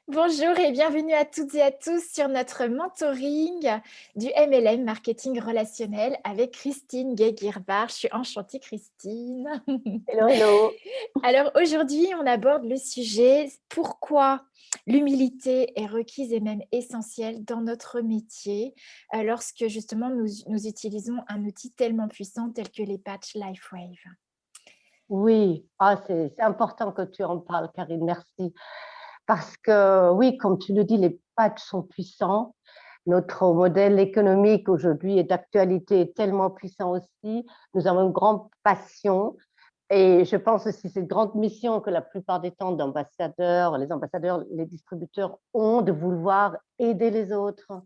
Bonjour et bienvenue à toutes et à tous sur notre mentoring du MLM Marketing Relationnel avec Christine Guéguirbard. Je suis enchantée, Christine. Hello, hello. Alors aujourd'hui, on aborde le sujet pourquoi l'humilité est requise et même essentielle dans notre métier lorsque justement nous utilisons un outil tellement puissant tel que les patchs LifeWave. Oui, c'est important que tu en parles, Karine, merci. Parce que oui, comme tu le dis, les patchs sont puissants. Notre modèle économique aujourd'hui et d'actualité est tellement puissant aussi. Nous avons une grande passion et je pense aussi cette grande mission que la plupart des temps les ambassadeurs, les distributeurs ont de vouloir aider les autres,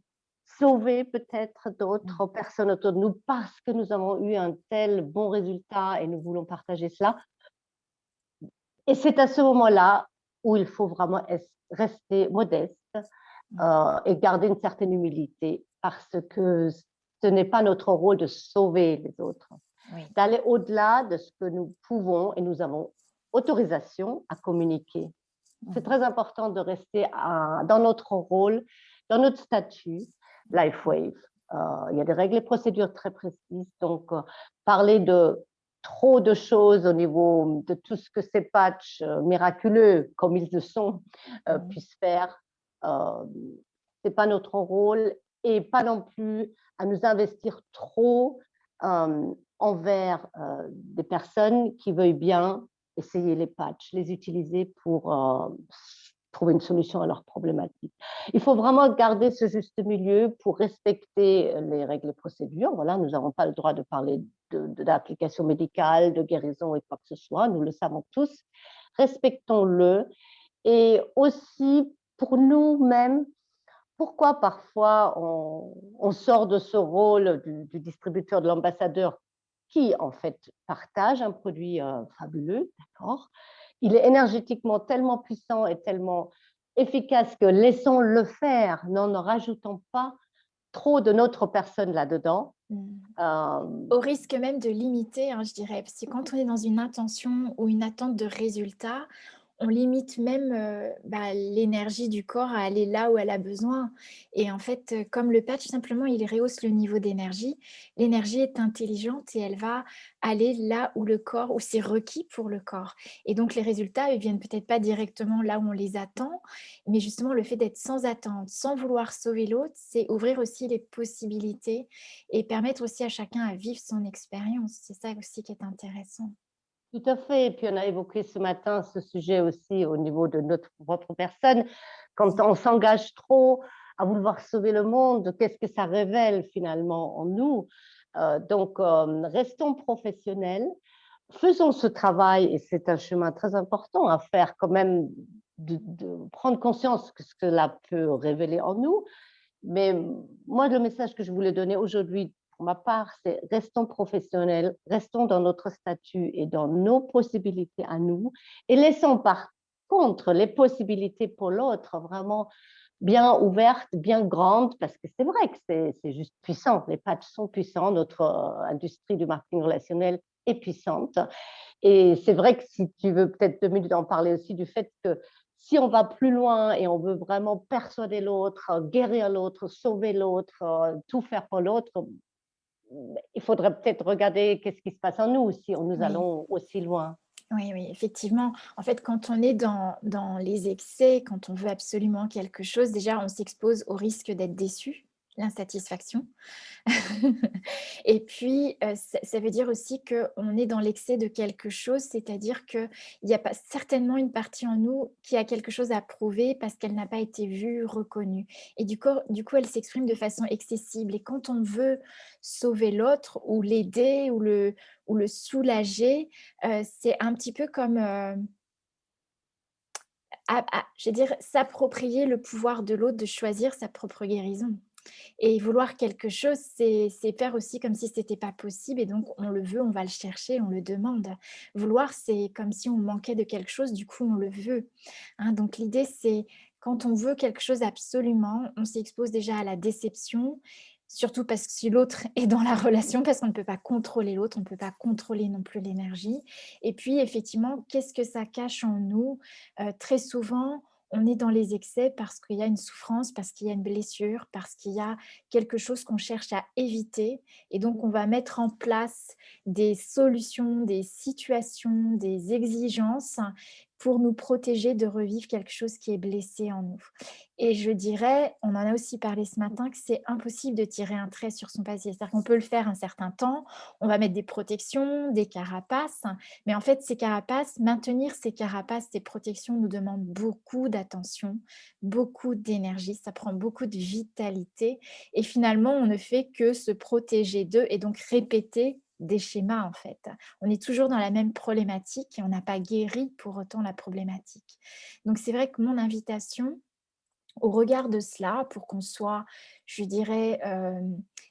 sauver peut-être d'autres personnes autour de nous parce que nous avons eu un tel bon résultat et nous voulons partager cela. Et c'est à ce moment-là où il faut vraiment rester modeste et garder une certaine humilité parce que ce n'est pas notre rôle de sauver les autres, Oui. d'aller au-delà de ce que nous pouvons et nous avons autorisation à communiquer. C'est très important de rester dans notre rôle, dans notre statut, LifeWave. Il y a des règles et procédures très précises. Donc, parler de trop de choses au niveau de tout ce que ces patchs miraculeux, comme ils le sont, puissent faire, euh, ce n'est pas notre rôle et pas non plus à nous investir trop envers des personnes qui veuillent bien essayer les patchs, les utiliser pour trouver une solution à leurs problématiques. Il faut vraiment garder ce juste milieu pour respecter les règles et procédures. Voilà, nous n'avons pas le droit de parler d'application médicale, de guérison et quoi que ce soit. Nous le savons tous. Respectons-le. Et aussi, pour nous-mêmes, pourquoi parfois on sort de ce rôle du distributeur, de l'ambassadeur qui, en fait, partage un produit fabuleux, d'accord. Il est énergétiquement tellement puissant et tellement efficace que laissons-le faire, ne rajoutons pas trop de notre personne là-dedans. Mm. Euh, Au risque même de limiter, hein, je dirais, parce que quand on est dans une intention ou une attente de résultat, on limite même l'énergie du corps à aller là où elle a besoin. Et en fait, comme le patch, simplement, il rehausse le niveau d'énergie. L'énergie est intelligente et elle va aller là où le corps, où c'est requis pour le corps. Et donc, les résultats, ils viennent peut-être pas directement là où on les attend, mais justement, le fait d'être sans attente, sans vouloir sauver l'autre, c'est ouvrir aussi les possibilités et permettre aussi à chacun à vivre son expérience. C'est ça aussi qui est intéressant. Tout à fait. Et puis, on a évoqué ce matin ce sujet aussi au niveau de notre propre personne. Quand on s'engage trop à vouloir sauver le monde, qu'est-ce que ça révèle finalement en nous? Restons professionnels, faisons ce travail, et c'est un chemin très important à faire quand même, de prendre conscience de ce que cela peut révéler en nous. Mais moi, le message que je voulais donner aujourd'hui, pour ma part, c'est restons professionnels, restons dans notre statut et dans nos possibilités à nous, et laissons par contre les possibilités pour l'autre vraiment bien ouvertes, bien grandes, parce que c'est vrai que c'est juste puissant. Les patchs sont puissants, notre industrie du marketing relationnel est puissante. Et c'est vrai que si tu veux peut-être 2 minutes en parler aussi du fait que si on va plus loin et on veut vraiment persuader l'autre, guérir l'autre, sauver l'autre, tout faire pour l'autre, il faudrait peut-être regarder qu'est-ce qui se passe en nous si nous Oui. allons aussi loin. Oui, oui, effectivement. En fait, quand on est dans les excès, quand on veut absolument quelque chose, déjà, on s'expose au risque d'être déçu, l'insatisfaction. Et puis, ça veut dire aussi qu'on est dans l'excès de quelque chose, c'est-à-dire qu'il y a pas certainement une partie en nous qui a quelque chose à prouver parce qu'elle n'a pas été vue, reconnue. Et du coup, elle s'exprime de façon excessive. Et quand on veut sauver l'autre ou l'aider ou le soulager, c'est un petit peu comme, je vais dire, s'approprier le pouvoir de l'autre de choisir sa propre guérison. Et vouloir quelque chose, c'est faire aussi comme si c'était pas possible et donc on le veut, on va le chercher, on le demande. Vouloir, c'est comme si on manquait de quelque chose, du coup on le veut, hein. Donc l'idée, c'est quand on veut quelque chose absolument, on s'expose déjà à la déception, surtout parce que si l'autre est dans la relation, parce qu'on ne peut pas contrôler l'autre, on ne peut pas contrôler non plus l'énergie. Et puis effectivement, qu'est-ce que ça cache en nous? Très souvent, on est dans les excès parce qu'il y a une souffrance, parce qu'il y a une blessure, parce qu'il y a quelque chose qu'on cherche à éviter et donc on va mettre en place des solutions, des situations, des exigences pour nous protéger de revivre quelque chose qui est blessé en nous. Et je dirais, on en a aussi parlé ce matin, que c'est impossible de tirer un trait sur son passé. C'est-à-dire qu'on peut le faire un certain temps, on va mettre des protections, des carapaces, mais en fait, ces carapaces, maintenir ces carapaces, ces protections nous demande beaucoup d'attention, beaucoup d'énergie, ça prend beaucoup de vitalité et finalement, on ne fait que se protéger d'eux et donc répéter des schémas en fait. On est toujours dans la même problématique et on n'a pas guéri pour autant la problématique. Donc c'est vrai que mon invitation, au regard de cela, pour qu'on soit, je dirais,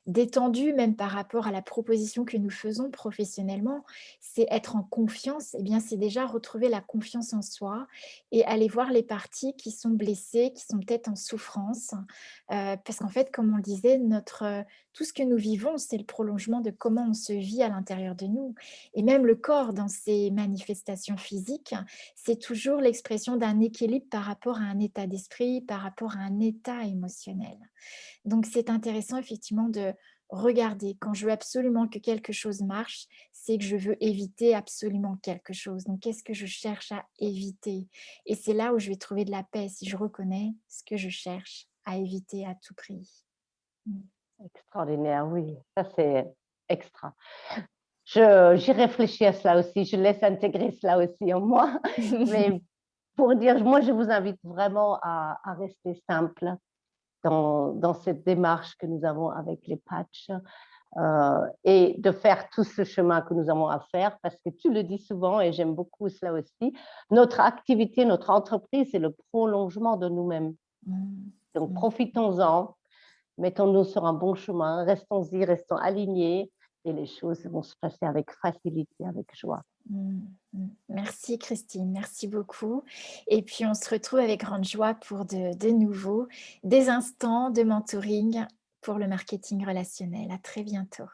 détendu même par rapport à la proposition que nous faisons professionnellement, c'est être en confiance, eh bien, c'est déjà retrouver la confiance en soi et aller voir les parties qui sont blessées, qui sont peut-être en souffrance. Parce qu'en fait, comme on le disait, tout ce que nous vivons, c'est le prolongement de comment on se vit à l'intérieur de nous et même le corps dans ses manifestations physiques, c'est toujours l'expression d'un équilibre par rapport à un état d'esprit, par rapport à un état émotionnel. Donc c'est intéressant effectivement de regarder. Quand je veux absolument que quelque chose marche, c'est que je veux éviter absolument quelque chose. Donc qu'est-ce que je cherche à éviter? Et c'est là où je vais trouver de la paix, si je reconnais ce que je cherche à éviter à tout prix. Mmh. Extraordinaire, oui, ça c'est extra. J'y réfléchis à cela aussi, je laisse intégrer cela aussi en moi. Mais pour dire, moi, je vous invite vraiment à rester simple dans cette démarche que nous avons avec les patchs et de faire tout ce chemin que nous avons à faire parce que tu le dis souvent et j'aime beaucoup cela aussi. Notre activité, notre entreprise, c'est le prolongement de nous-mêmes. Mmh. Donc, Mmh. profitons-en, mettons-nous sur un bon chemin, restons-y, restons alignés et les choses vont se passer avec facilité, avec joie. Mmh, mmh. Merci Christine, merci beaucoup. Et puis on se retrouve avec grande joie pour de nouveau des instants de mentoring pour le marketing relationnel. À très bientôt.